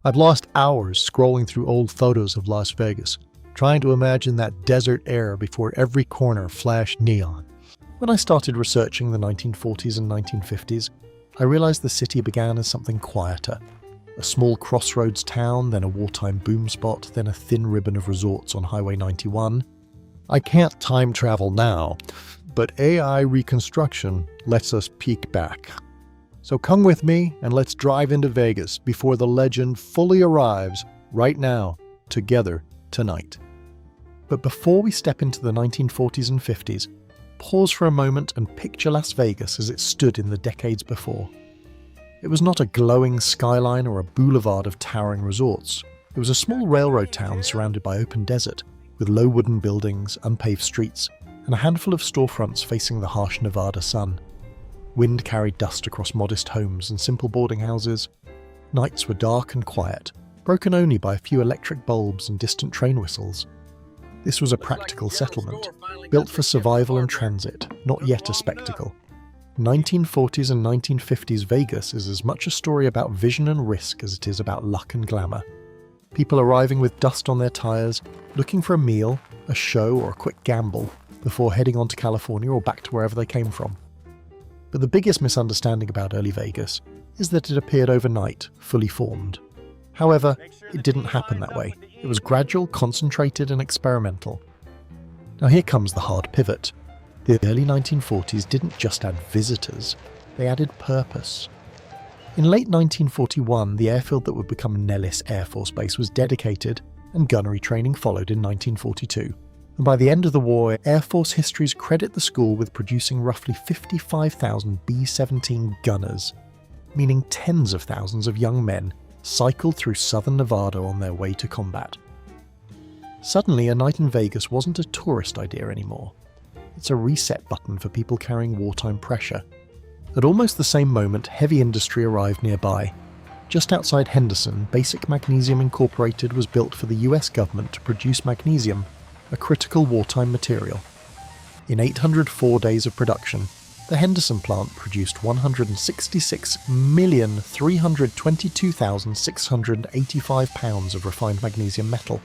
I'd lost hours scrolling through old photos of Las Vegas, trying to imagine that desert air before every corner flashed neon. When I started researching the 1940s and 1950s, I realized the city began as something quieter. A small crossroads town, then a wartime boom spot, then a thin ribbon of resorts on Highway 91. I can't time travel now, but AI Reconstruction lets us peek back. So come with me and let's drive into Vegas before the legend fully arrives right now, together, tonight. But before we step into the 1940s and 50s, pause for a moment and picture Las Vegas as it stood in the decades before. It was not a glowing skyline or a boulevard of towering resorts. It was a small railroad town surrounded by open desert, with low wooden buildings, unpaved streets, and a handful of storefronts facing the harsh Nevada sun. Wind carried dust across modest homes and simple boarding houses. Nights were dark and quiet, broken only by a few electric bulbs and distant train whistles. This was a practical settlement, built for survival and transit, not yet a spectacle. 1940s and 1950s Vegas is as much a story about vision and risk as it is about luck and glamour. People arriving with dust on their tires, looking for a meal, a show, or a quick gamble, before heading on to California or back to wherever they came from. But the biggest misunderstanding about early Vegas is that it appeared overnight, fully formed. However, it didn't happen that way. It was gradual, concentrated, and experimental. Now here comes the hard pivot. The early 1940s didn't just add visitors, they added purpose. In late 1941, the airfield that would become Nellis Air Force Base was dedicated, and gunnery training followed in 1942. And by the end of the war, Air Force histories credit the school with producing roughly 55,000 B-17 gunners, meaning tens of thousands of young men cycled through southern Nevada on their way to combat. Suddenly, a night in Vegas wasn't a tourist idea anymore. It's a reset button for people carrying wartime pressure. At almost the same moment, heavy industry arrived nearby. Just outside Henderson, Basic Magnesium Incorporated was built for the US government to produce magnesium, a critical wartime material. In 804 days of production, the Henderson plant produced 166,322,685 pounds of refined magnesium metal.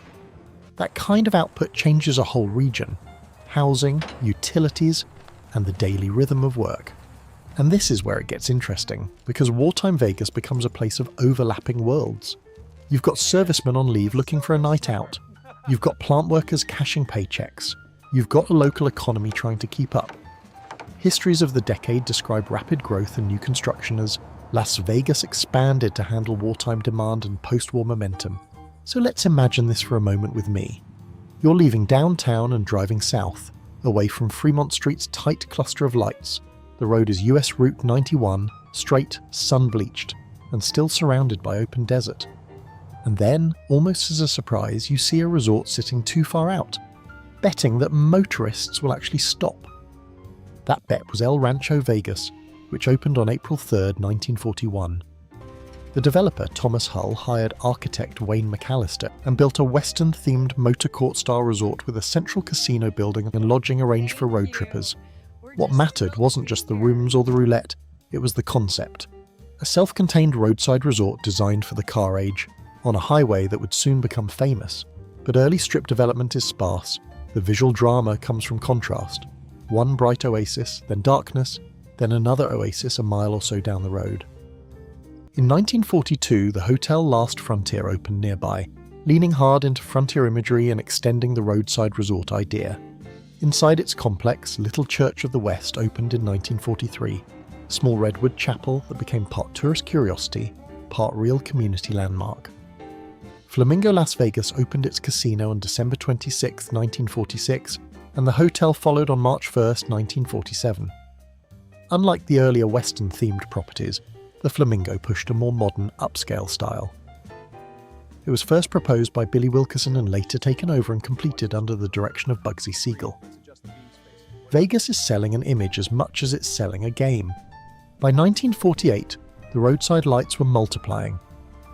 That kind of output changes a whole region: housing, utilities, and the daily rhythm of work. And this is where it gets interesting, because wartime Vegas becomes a place of overlapping worlds. You've got servicemen on leave looking for a night out. You've got plant workers cashing paychecks. You've got a local economy trying to keep up. Histories of the decade describe rapid growth and new construction as Las Vegas expanded to handle wartime demand and post-war momentum. So let's imagine this for a moment with me. You're leaving downtown and driving south, away from Fremont Street's tight cluster of lights. The road is US Route 91, straight, sun-bleached, and still surrounded by open desert. And then, almost as a surprise, you see a resort sitting too far out, betting that motorists will actually stop. That bet was El Rancho Vegas, which opened on April 3, 1941. The developer, Thomas Hull, hired architect Wayne McAllister and built a Western-themed motor court-style resort with a central casino building and lodging arranged for road trippers. What mattered wasn't just the rooms or the roulette, it was the concept. A self-contained roadside resort designed for the car age, on a highway that would soon become famous. But early strip development is sparse. The visual drama comes from contrast. One bright oasis, then darkness, then another oasis a mile or so down the road. In 1942, the Hotel Last Frontier opened nearby, leaning hard into frontier imagery and extending the roadside resort idea. Inside its complex, Little Church of the West opened in 1943, a small redwood chapel that became part tourist curiosity, part real community landmark. Flamingo Las Vegas opened its casino on December 26, 1946, and the hotel followed on March 1, 1947. Unlike the earlier Western-themed properties, the Flamingo pushed a more modern, upscale style. It was first proposed by Billy Wilkerson and later taken over and completed under the direction of Bugsy Siegel. Vegas is selling an image as much as it's selling a game. By 1948, the roadside lights were multiplying.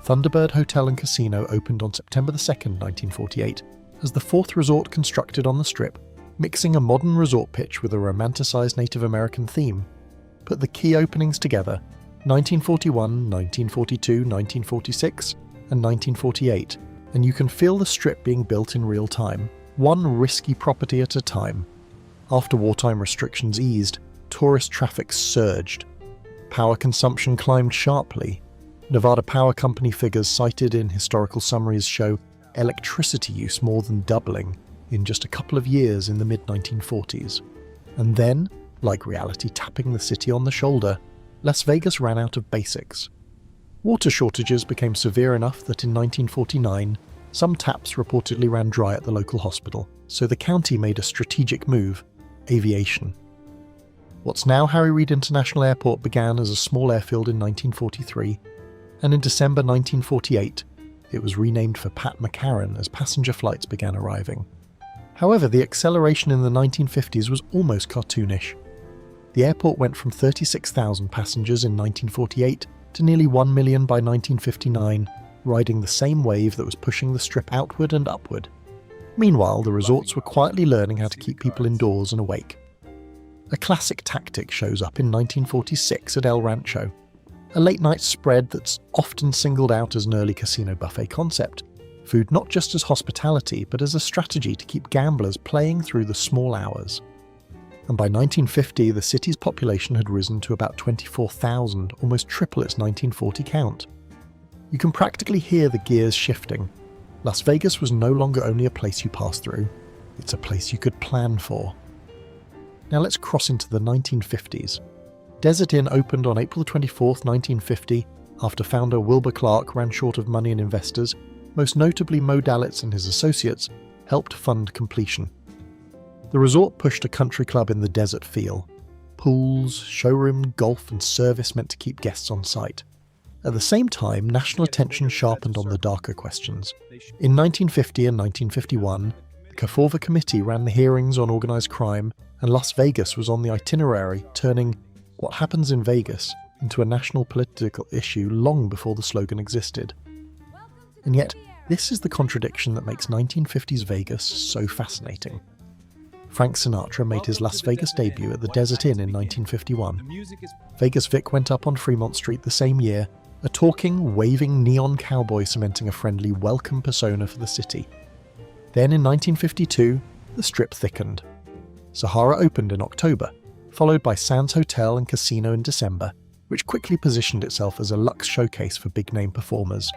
Thunderbird Hotel and Casino opened on September 2, 1948, as the fourth resort constructed on the Strip, mixing a modern resort pitch with a romanticized Native American theme. Put the key openings together, 1941, 1942, 1946, and 1948, and you can feel the Strip being built in real time, one risky property at a time. After wartime restrictions eased, tourist traffic surged. Power consumption climbed sharply. Nevada Power Company figures cited in historical summaries show electricity use more than doubling in just a couple of years in the mid-1940s. And then, like reality tapping the city on the shoulder, Las Vegas ran out of basics. Water shortages became severe enough that in 1949, some taps reportedly ran dry at the local hospital, so the county made a strategic move: aviation. What's now Harry Reid International Airport began as a small airfield in 1943, and in December 1948, it was renamed for Pat McCarran as passenger flights began arriving. However, the acceleration in the 1950s was almost cartoonish. The airport went from 36,000 passengers in 1948 to nearly 1 million by 1959, riding the same wave that was pushing the Strip outward and upward. Meanwhile, the resorts were quietly learning how to keep people indoors and awake. A classic tactic shows up in 1946 at El Rancho, a late-night spread that's often singled out as an early casino buffet concept. Food not just as hospitality, but as a strategy to keep gamblers playing through the small hours. And by 1950, the city's population had risen to about 24,000, almost triple its 1940 count. You can practically hear the gears shifting. Las Vegas was no longer only a place you pass through, it's a place you could plan for. Now let's cross into the 1950s. Desert Inn opened on April 24, 1950, after founder Wilbur Clark ran short of money and investors. Most notably, Mo Dalitz and his associates helped fund completion. The resort pushed a country club in the desert feel. Pools, showroom, golf and service meant to keep guests on site. At the same time, national attention sharpened on the darker questions. In 1950 and 1951, the Kefauver Committee ran the hearings on organized crime, and Las Vegas was on the itinerary, turning "What happens in Vegas" into a national political issue long before the slogan existed. And yet, this is the contradiction that makes 1950s Vegas so fascinating. Frank Sinatra made his Las Vegas debut at the Desert Inn in 1951. Vegas Vic went up on Fremont Street the same year, a talking, waving neon cowboy cementing a friendly, welcome persona for the city. Then in 1952, the Strip thickened. Sahara opened in October, followed by Sands Hotel and Casino in December, which quickly positioned itself as a luxe showcase for big-name performers.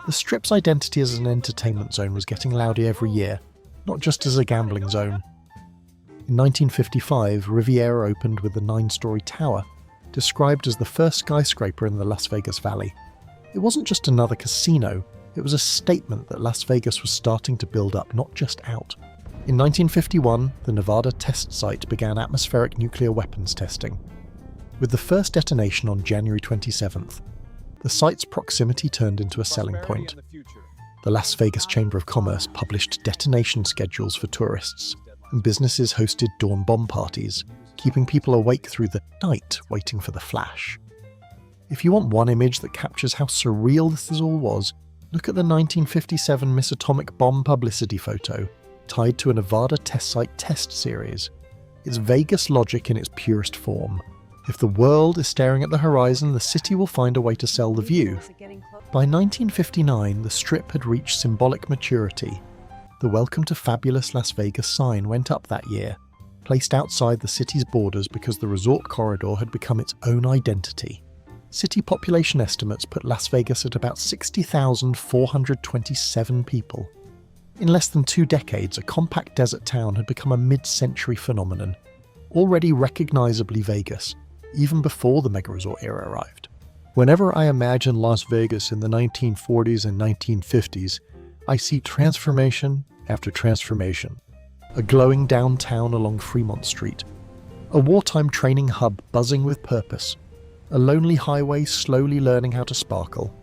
The Strip's identity as an entertainment zone was getting louder every year, not just as a gambling zone. In 1955, Riviera opened with a 9-story tower, described as the first skyscraper in the Las Vegas Valley. It wasn't just another casino, it was a statement that Las Vegas was starting to build up, not just out. In 1951, the Nevada test site began atmospheric nuclear weapons testing. With the first detonation on January 27th, the site's proximity turned into a selling point. The Las Vegas Chamber of Commerce published detonation schedules for tourists, and businesses hosted dawn bomb parties, keeping people awake through the night waiting for the flash. If you want one image that captures how surreal this all was, look at the 1957 Miss Atomic Bomb publicity photo, tied to a Nevada test site test series. It's Vegas logic in its purest form. If the world is staring at the horizon, the city will find a way to sell the view. By 1959, the Strip had reached symbolic maturity. The Welcome to Fabulous Las Vegas sign went up that year, placed outside the city's borders because the resort corridor had become its own identity. City population estimates put Las Vegas at about 60,427 people. In less than 2 decades, a compact desert town had become a mid-century phenomenon, already recognizably Vegas, even before the mega-resort era arrived. Whenever I imagine Las Vegas in the 1940s and 1950s, I see transformation after transformation. A glowing downtown along Fremont Street, a wartime training hub buzzing with purpose, a lonely highway slowly learning how to sparkle,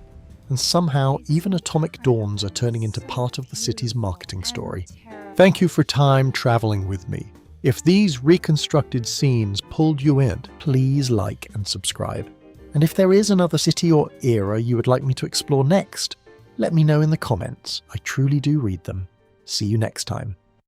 and somehow even atomic dawns are turning into part of the city's marketing story. Thank you for time traveling with me. If these reconstructed scenes pulled you in, please like and subscribe. And if there is another city or era you would like me to explore next, let me know in the comments. I truly do read them. See you next time.